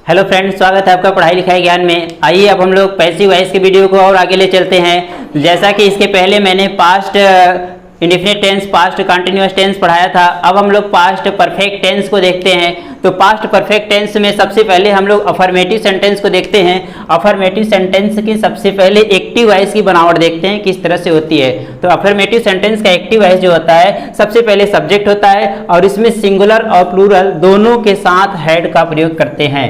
Hello friends, स्वागत है आपका पढ़ाई लिखाई ज्ञान में। आइए अब हम लोग पैसिव वॉइस के वीडियो को और आगे ले चलते हैं। जैसा कि इसके पहले मैंने past indefinite tense, past continuous tense पढ़ाया था। अब हम लोग पास्ट परफेक्ट टेंस को देखते हैं। तो पास्ट परफेक्ट टेंस में सबसे पहले हम लोग अफर्मेटिव सेंटेंस को देखते हैं। अफर्मेटिव सेंटेंस की सबसे पहले एक्टिव वॉइस की बनावट देखते हैं किस तरह से होती है। तो अफर्मेटिव सेंटेंस का एक्टिव वॉइस जो होता है, सबसे पहले सब्जेक्ट होता है और इसमें सिंगुलर और प्लूरल दोनों के साथ हैड का प्रयोग करते हैं।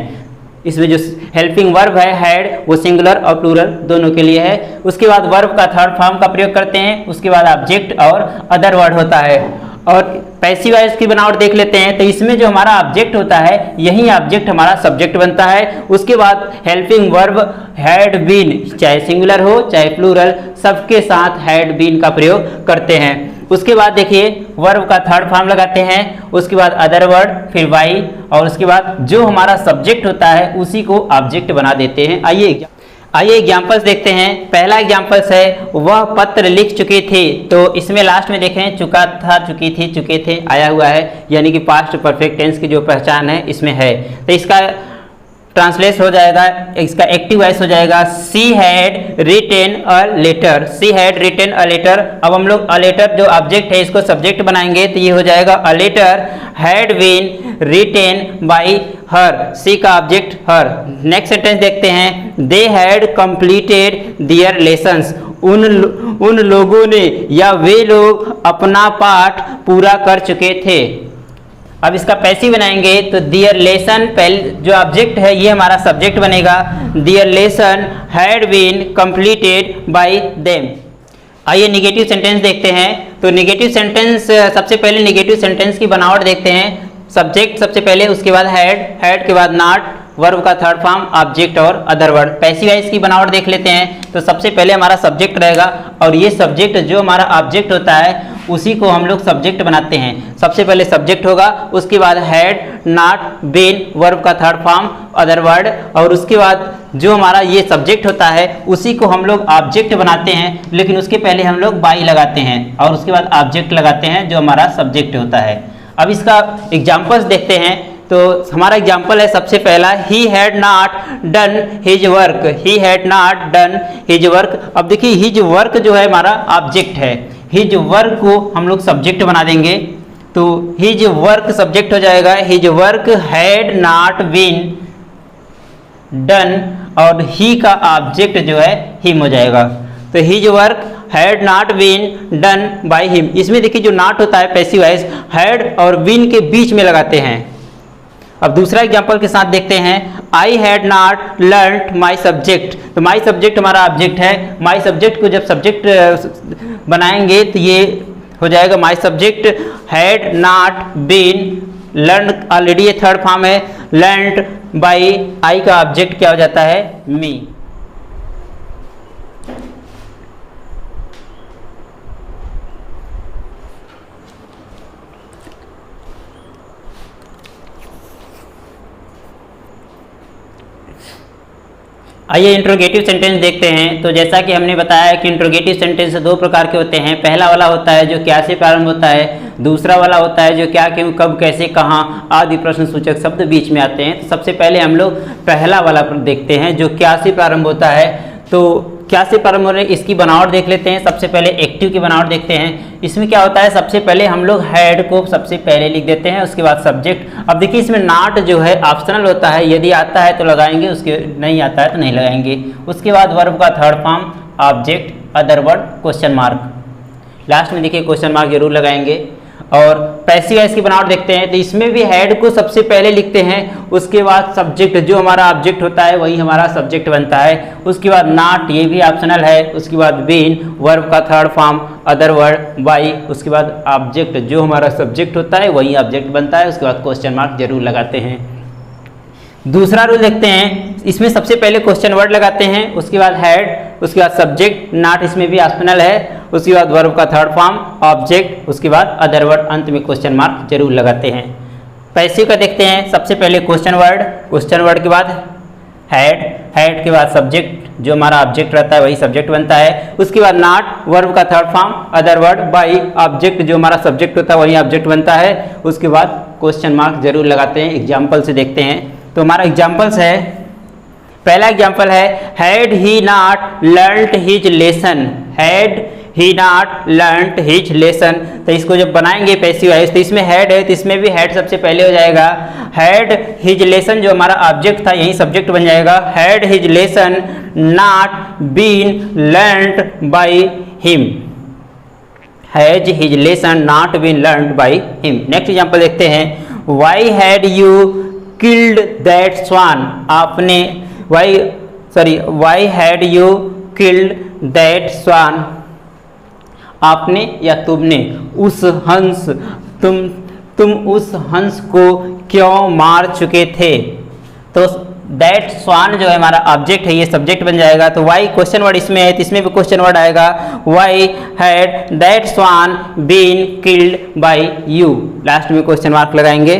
इसमें जो हेल्पिंग वर्ब है हैड, वो सिंगुलर और प्लूरल दोनों के लिए है। उसके बाद वर्ब का थर्ड फॉर्म का प्रयोग करते हैं। उसके बाद ऑब्जेक्ट और अदर वर्ड होता है। और पैसिव वॉइस की बनावट देख लेते हैं। तो इसमें जो हमारा ऑब्जेक्ट होता है, यही ऑब्जेक्ट हमारा सब्जेक्ट बनता है। उसके बाद हेल्पिंग वर्ब हैड बीन, चाहे सिंगुलर हो चाहे प्लूरल, सबके साथ हैड बीन का प्रयोग करते हैं। उसके बाद देखिए वर्ब का थर्ड फॉर्म लगाते हैं। उसके बाद अदर वर्ड, फिर वाई, और उसके बाद जो हमारा सब्जेक्ट होता है उसी को ऑब्जेक्ट बना देते हैं। आइए एग्जाम्पल्स देखते हैं। पहला एग्जाम्पल्स है, वह पत्र लिख चुके थे। तो इसमें लास्ट में देखें चुका था, चुकी थी, चुके थे आया हुआ है, यानी कि पास्ट परफेक्ट टेंस की जो पहचान है इसमें है। तो इसका ट्रांसलेट हो जाएगा, इसका एक्टिव वॉइस हो जाएगा she had written a letter. She had written a letter. अब हम लोग अ लेटर जो ऑब्जेक्ट है इसको सब्जेक्ट बनाएंगे, तो ये हो जाएगा a letter had been written by her. C का ऑब्जेक्ट हर। नेक्स्ट सेंटेंस देखते हैं, they had completed their lessons. उन लोगों ने या वे लोग अपना पाठ पूरा कर चुके थे। अब इसका पैसिव बनाएंगे तो दियर लेसन, पहले जो ऑब्जेक्ट है ये हमारा सब्जेक्ट बनेगा। Their lesson had been completed by them. आइए निगेटिव सेंटेंस देखते हैं। तो निगेटिव सेंटेंस, सबसे पहले निगेटिव सेंटेंस की बनावट देखते हैं। सब्जेक्ट सबसे पहले, उसके बाद हैड के बाद नॉट, वर्ब का थर्ड फॉर्म ऑब्जेक्ट और अदर वर्ड। पैसिव वॉइस की बनावट देख लेते हैं। तो सबसे पहले हमारा सब्जेक्ट रहेगा और ये सब्जेक्ट जो हमारा ऑब्जेक्ट होता है उसी को हम लोग सब्जेक्ट बनाते हैं। सबसे पहले सब्जेक्ट होगा, उसके बाद हैड, नॉट, बीन, वर्ब का थर्ड फॉर्म, अदर वर्ड, और उसके बाद जो हमारा ये सब्जेक्ट होता है उसी को हम लोग ऑब्जेक्ट बनाते हैं। लेकिन उसके पहले हम लोग बाई लगाते हैं और उसके बाद ऑब्जेक्ट लगाते हैं जो हमारा सब्जेक्ट होता है। अब इसका एग्जाम्पल्स देखते हैं। तो हमारा एग्जाम्पल है सबसे पहला, he had not done his work. He had not done his work. अब देखिए हिज वर्क जो है हमारा ऑब्जेक्ट है, हिज वर्क को हम लोग सब्जेक्ट बना देंगे। तो हिज वर्क सब्जेक्ट हो जाएगा, his work had not been done, और ही का ऑब्जेक्ट जो है हिम हो जाएगा। तो his work had not been done by him. इसमें देखिए जो नॉट होता है पैसिव वॉइस हैड और बीन के बीच में लगाते हैं। अब दूसरा एग्जांपल के साथ देखते हैं, I had not learn my subject. तो माई सब्जेक्ट हमारा ऑब्जेक्ट है। माई सब्जेक्ट को जब सब्जेक्ट बनाएंगे तो ये हो जाएगा my subject had not been learn, already ये थर्ड फॉर्म है, लर्नड बाई। आई का ऑब्जेक्ट क्या हो जाता है, मी। आइए इंट्रोगेटिव सेंटेंस देखते हैं। तो जैसा कि हमने बताया कि इंट्रोगेटिव सेंटेंस दो प्रकार के होते हैं। पहला वाला होता है जो क्या से प्रारंभ होता है, दूसरा वाला होता है जो क्या, क्यों, कब, कैसे, कहाँ आदि प्रश्नसूचक शब्द बीच में आते हैं। तो सबसे पहले हम लोग पहला वाला देखते हैं जो क्या से प्रारंभ होता है। तो क्या से प्रारंभ हो रहे हैं, इसकी बनावट देख लेते हैं। सबसे पहले एक्टिव की बनावट देखते हैं। इसमें क्या होता है, सबसे पहले हम लोग हैड को सबसे पहले लिख देते हैं, उसके बाद सब्जेक्ट। अब देखिए इसमें नॉट जो है ऑप्शनल होता है, यदि आता है तो लगाएंगे, उसके नहीं आता है तो नहीं लगाएंगे। उसके बाद वर्ब का third form object, other word, question mark. Last में देखिए क्वेश्चन मार्क जरूर लगाएंगे। और पैसिव वॉइस की बनावट देखते हैं। तो इसमें भी हैड को सबसे पहले लिखते हैं, उसके बाद सब्जेक्ट जो हमारा ऑब्जेक्ट होता है वही हमारा सब्जेक्ट बनता है। उसके बाद नॉट, ये भी ऑप्शनल है। उसके बाद बीन, वर्ब का third form, other word, by. उसके बाद ऑब्जेक्ट जो हमारा सब्जेक्ट होता है वही ऑब्जेक्ट बनता है। उसके बाद क्वेश्चन मार्क जरूर लगाते हैं। दूसरा रूल देखते हैं। इसमें सबसे पहले क्वेश्चन वर्ड लगाते हैं, उसके बाद हैड, उसके बाद सब्जेक्ट, नॉट इसमें भी ऑप्शनल है। उसके बाद वर्ब का थर्ड फॉर्म, ऑब्जेक्ट, उसके बाद अदर वर्ड, अंत में क्वेश्चन मार्क जरूर लगाते हैं। पैसिव का देखते हैं। सबसे पहले क्वेश्चन वर्ड के बाद हैड के बाद सब्जेक्ट जो हमारा ऑब्जेक्ट रहता है वही सब्जेक्ट बनता है। उसके बाद नॉट, वर्ब का third form, other word, by, object जो हमारा सब्जेक्ट होता है वही ऑब्जेक्ट बनता है। उसके बाद क्वेश्चन मार्क जरूर लगाते हैं। एग्जाम्पल से देखते हैं। तो हमारा एग्जाम्पल्स है, पहला एग्जाम्पल है had he not learned his lesson, had he not learned his lesson. तो इसको जब बनाएंगे पैसिव वॉइस तो इसमें हैड है तो इसमें भी हैड सबसे पहले हो जाएगा। हैड हिज लेसन जो हमारा ऑब्जेक्ट था यही सब्जेक्ट बन जाएगा। Had his lesson not been learned by him, has his lesson not been learned by him. Next example देखते हैं, why had you killed that swan, आपने why had you killed that swan, आपने या तुमने उस हंस तुम उस हंस को क्यों मार चुके थे। तो दैट स्वान जो है हमारा ऑब्जेक्ट है ये सब्जेक्ट बन जाएगा। तो वाई क्वेश्चन वर्ड इसमें है तो इसमें भी क्वेश्चन वर्ड आएगा, why had that swan been killed by you, last में क्वेश्चन मार्क लगाएंगे।